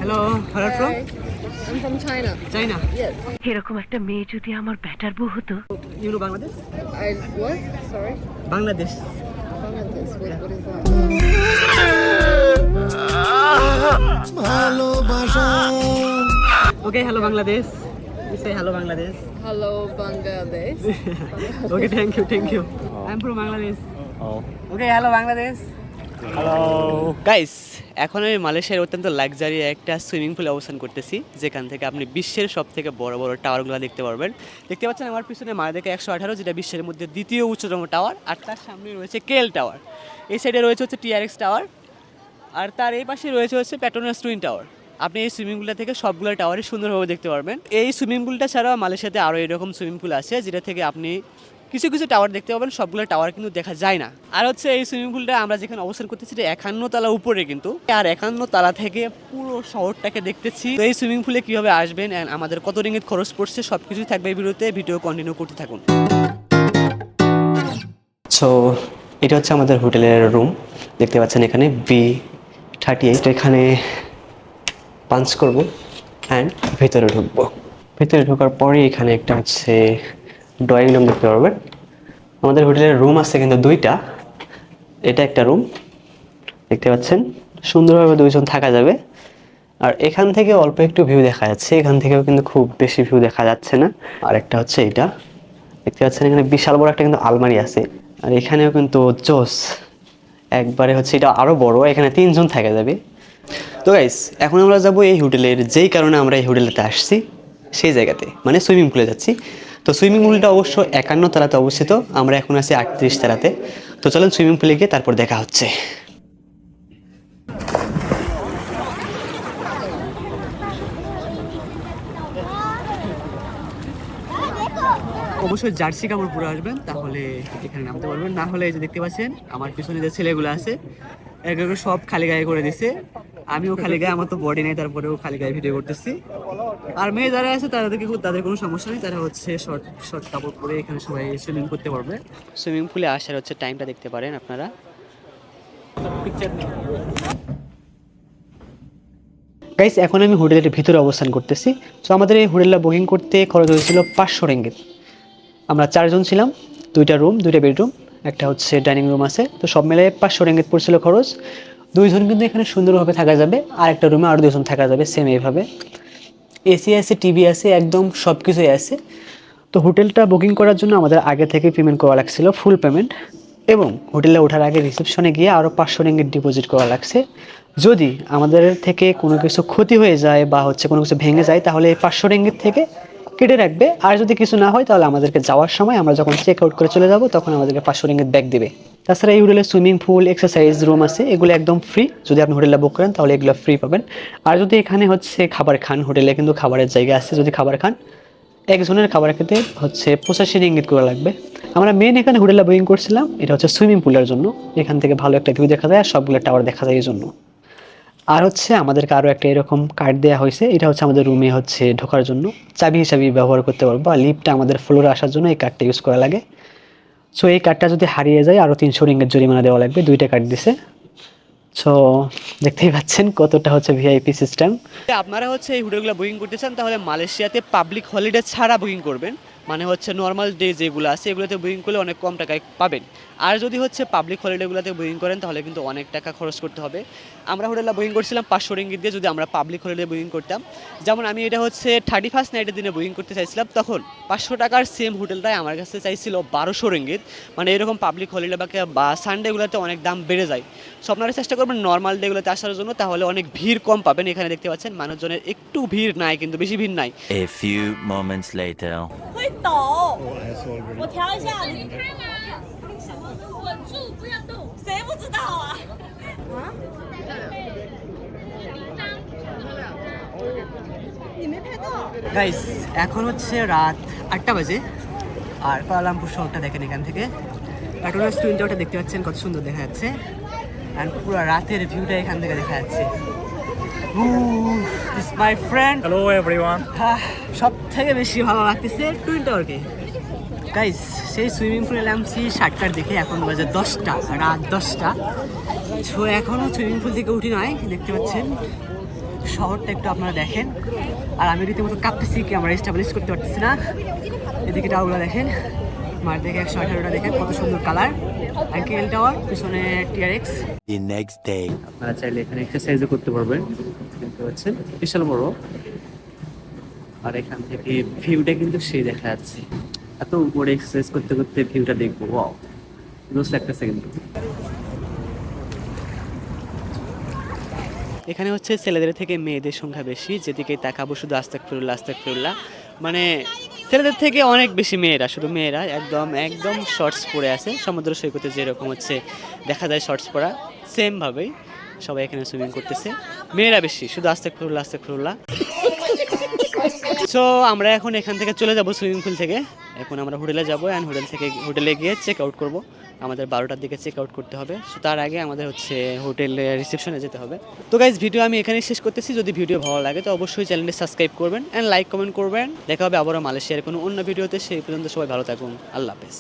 Hello, where are you from? I'm from China. China. Yes. এরকম একটা মেয়ে যদি আমার ব্যাটার বউ হতো। You know Bangladesh? I what? Sorry. Bangladesh. Bangladesh. What is that? Okay, hello Bangladesh. You say hello Bangladesh. Hello, Bangladesh. Okay, thank you. I'm from Bangladesh. Oh. Okay, hello Bangladesh. Hello. Guys এখন আমি মালয়েশিয়ার অত্যন্ত luxury একটা swimming পুলে অবস্থান করতেছি, যেখান থেকে আপনি বিশ্বের সব থেকে বড় বড় টাওয়ারগুলো দেখতে পারবেন। দেখতে পাচ্ছেন আমার পিছনে মায়াদেকা 118, যেটা বিশ্বের মধ্যে দ্বিতীয় উচ্চতম টাওয়ার, আর তার সামনে রয়েছে কেএল টাওয়ার। এই সাইডে রয়েছে হচ্ছে টিআরএক্স টাওয়ার, আর তার এই পাশে রয়েছে হচ্ছে পেট্রোনাস টুইন টাওয়ার। আপনি এই সুইমিং পুলটা থেকে সবগুলো টাওয়ারই সুন্দরভাবে দেখতে পারবেন। এই সুইমিং পুলটা ছাড়াও মালয়েশিয়াতে আরও এরকম সুইমিং পুল আছে, যেটা থেকে আপনি কিছু কিছু টাওয়ার দেখতে পাবেন, সবগুলো টাওয়ার কিন্তু দেখা যায় না। আর হচ্ছে এই সুইমিং পুলটা আমরা যেখানে অবস্থান করতেছি এটা 51 তলা উপরে কিন্তু, আর 51 তলা থেকে পুরো শহরটাকে দেখতেছি। তো এই সুইমিং পুলে কীভাবে আসবেন অ্যান্ড আমাদের কত রিঙ্গিত খরচ পড়ছে সব কিছুই থাকবে এই ভিডিওতে। ভিডিও কন্টিনিউ করতে থাকুন। সো এটা হচ্ছে আমাদের হোটেলের রুম। দেখতে পাচ্ছেন এখানে B38। এখানে পাঞ্চ করব অ্যান্ড ভেতরে ঢুকবো। ভেতরে ঢোকার পরে এখানে একটা হচ্ছে ড্রয়িং রুম দেখতে পারবেন। আমাদের হোটেলের রুম আছে কিন্তু দুইটা, এটা একটা রুম দেখতে পাচ্ছেন, সুন্দরভাবে দুইজন থাকা যাবে। আর এখান থেকে অল্প একটু ভিউ দেখা যাচ্ছে, এখান থেকেও কিন্তু খুব বেশি ভিউ দেখা যাচ্ছে না। আর একটা হচ্ছে এটা দেখতে পাচ্ছেন, এখানে বিশাল বড় একটা কিন্তু আলমারি আছে। আর এখানেও কিন্তু জোস একবারে হচ্ছে, এটা আরও বড়, এখানে 3 জন থাকা যাবে। তো গাইস এখন আমরা যাব এই হোটেলের, যেই কারণে আমরা এই হোটেলেতে আসছি সেই জায়গাতে, মানে সুইমিং পুলে যাচ্ছি। তো সুইমিং পুলটা অবশ্য 51 তলাতে অবস্থিত, আমরা এখন আছি 38 তলাতে। তো চলেন সুইমিং পুলে গিয়ে তারপর দেখা হচ্ছে। অবশ্যই জার্সি কাপড় পরে আসবেন, তাহলে এখানে নামতে পারবেন। না হলে এই যে দেখতে পাচ্ছেন আমার পিছনে যে ছেলেগুলো আছে এগুলো সব খালি গায়ে করে দিছে। আমিও খালি গায়ে, আমার তো বডি নেই, তারপরেও খালি গায়ে ভিডিও করতেছি। আর মেয়ে যারা আছে তাদের কোনো সমস্যা নেই, তারা হচ্ছে শর্ট কাপড় পরে এখানে সবাই সুইমিং করতে পারবে। সুইমিং পুলে আসার হচ্ছে টাইমটা দেখতে পারেন আপনারা। গাইস এখন আমি হোটেলের ভিতরে অবস্থান করতেছি। তো আমাদের এই হোটেলটা বুকিং করতে খরচ হয়েছিল 500 রিঙ্গিত। আমরা 4 জন ছিলাম, 2টা রুম, 2টা বেডরুম, একটা হচ্ছে ডাইনিং রুম আছে। তো সব মিলে 500 রিঙ্গিত পড়ছিল খরচ। 2 জন কিন্তু এখানে সুন্দরভাবে থাকা যাবে, আর একটা রুমে আরও 2 জন থাকা যাবে সেম এইভাবে। এসি আছে, টিভি আছে, একদম সব কিছুই আছে। তো হোটেলটা বুকিং করার জন্য আমাদের আগে থেকে পেমেন্ট করা লাগছিল, ফুল পেমেন্ট। এবং হোটেলে ওঠার আগে রিসেপশনে গিয়ে আরও 500 রিঙ্গিত ডিপোজিট করা লাগছে। যদি আমাদের থেকে কোনো কিছু ক্ষতি হয়ে যায় বা হচ্ছে কোনো কিছু ভেঙে যায়, তাহলে এই 500 রিঙ্গিত থেকে কেটে রাখবে। আর যদি কিছু না হয় তাহলে আমাদেরকে যাওয়ার সময়, আমরা যখন চেক আউট করে চলে যাব, তখন আমাদেরকে 500 রিঙ্গিত ব্যাক দিবে। তাছাড়া এই হোটেলে সুইমিং পুল, এক্সারসাইজ রুম আছে, এগুলো একদম ফ্রি। যদি আপনি হোটেলে বুক করেন তাহলে এগুলো ফ্রি পাবেন। আর যদি এখানে হচ্ছে খাবার খান, হোটেলে কিন্তু খাবারের জায়গা আছে, যদি খাবার খান একজনের খাবার খেতে হচ্ছে 85 রিঙ্গিত করে লাগবে। আমরা মেন এখানে হোটেলে বুকিং করছিলাম, এটা হচ্ছে সুইমিং পুলের জন্য। এখান থেকে ভালো একটা ভিউ দেখা যায় আর সবগুলো টাওয়ার দেখা যায় এই জন্য। আর হচ্ছে আমাদেরকে আরও একটা এরকম কার্ড দেওয়া হয়েছে, এটা হচ্ছে আমাদের রুমে হচ্ছে ঢোকার জন্য চাবি হিসাবে ব্যবহার করতে পারবো। আর লিফটে আমাদের ফ্লোরে আসার জন্য এই কার্ডটা ইউজ করা লাগে। সো এই কার্ডটা যদি হারিয়ে যায় আরও 300 রিঙ্গিত জরিমানা দেওয়া লাগবে। 2টা কার্ড দিছে। সো দেখতেই পাচ্ছেন কতটা হচ্ছে ভিআইপি সিস্টেম। আপনারা হচ্ছে এই হোটেলগুলো বুকিং করতে চান তাহলে মালয়েশিয়াতে পাবলিক হলিডে ছাড়া বুকিং করবেন, মানে হচ্ছে নর্মাল ডে যেগুলো আছে এগুলোতে বুকিং করলে অনেক কম টাকায় পাবেন। আর যদি হচ্ছে পাবলিক হলিডেগুলোতে বুকিং করেন তাহলে কিন্তু অনেক টাকা খরচ করতে হবে। আমরা হোটেলটা বুকিং করছিলাম 500 রিঙ্গিত দিয়ে, যদি আমরা পাবলিক হলিডে বুকিং করতাম। যেমন আমি এটা হচ্ছে 31st নাইটের দিনে বুকিং করতে চাইছিলাম, তখন 500 টাকার সেম হোটেলটাই আমার কাছে চাইছিল 1200 রিঙ্গিত। মানে এরকম পাবলিক হলিডে বা সানডেগুলোতে অনেক দাম বেড়ে যায়। সো আপনারা চেষ্টা করবেন নর্মাল ডেগুলোতে আসার জন্য, তাহলে অনেক ভিড় কম পাবেন। এখানে দেখতে পাচ্ছেন মানুষজনের একটু ভিড় নাই, কিন্তু বেশি ভিড় নাই। A few moments later. 会抖。我调一下，你开吗？稳住，不要动。谁不知道啊？啊？你没拍到。গাইস এখন হচ্ছে রাত 8টা বাজে, আর কুয়ালালামপুর শহরটা দেখেন এখান থেকে। পেট্রোনাস টুইন টাওয়ারটা দেখতে পাচ্ছেন কত সুন্দর দেখা যাচ্ছে, আর পুরো রাতের ভিউটা এখান থেকে দেখা যাচ্ছে। This my friend. Hello everyone. সব থেকে বেশি ভালো লাগতেছে টুইন টাওয়ারকে। গাইস সেই সুইমিং পুলে নামছি 7টার দিকে, এখন বাজে 10টা, রাত 10টা। সো এখনও সুইমিং পুল থেকে উঠি নাই, দেখতে পাচ্ছেন শহরটা একটু আপনারা দেখেন। আর আমি রীতিমতো কাঁপতেছি, কি আমরা এস্টাবলিশ করতে পারতেছি না। এদিকে টাওয়ারগুলো দেখেন, মার দেখে 118টা দেখেন কত সুন্দর কালার। আইকেএল টাওয়ার, পিছনে টিআরএক্স। The next day. আপনারা চাইলে এখানে এক্সারসাইজও করতে পারবেন, কিন্তু হচ্ছে বিশাল বড়। আর এখান থেকে ভিউটা কিন্তু সেই দেখা যাচ্ছে। এত উপরে এক্সারসাইজ করতে করতে ভিউটা দেখবো, ওয়াও, জোস লাগতেছে কিন্তু। এখানে হচ্ছে ছেলেদের থেকে মেয়েদের সংখ্যা বেশি, যেদিকে তাকাবো শুধু আস্তাগফিরুল্লাহ আস্তাগফিরুল্লাহ। মানে ছেলেদের থেকে অনেক বেশি মেয়েরা, শুধু মেয়েরা একদম একদম শর্টস পরে আছে। সমুদ্র সৈকতে যেরকম হচ্ছে দেখা যায় শর্টস পরা, সেমভাবেই সবাই এখানে সুইমিং করতেছে। মেয়েরা বেশি, শুধু আস্তাগফিরুল্লাহ আস্তাগফিরুল্লাহ। সো আমরা এখন এখান থেকে চলে যাব সুইমিং পুল থেকে। এখন আমরা হোটেলে যাবো, অ্যান্ড হোটেলে গিয়ে চেক আউট করবো। আমাদের 12টার দিকে চেক আউট করতে হবে। সো তার আগে আমাদের হচ্ছে হোটেলে রিসেপশনে যেতে হবে। তো গাইজ, ভিডিও আমি এখানেই শেষ করতেছি। যদি ভিডিও ভালো লাগে তো অবশ্যই চ্যানেলটি সাবস্ক্রাইব করবেন অ্যান্ড লাইক কমেন্ট করবেন। দেখা হবে আবারও মালয়েশিয়ার কোনো অন্য ভিডিওতে। সেই পর্যন্ত সবাই ভালো থাকুন, আল্লাহ হাফেজ।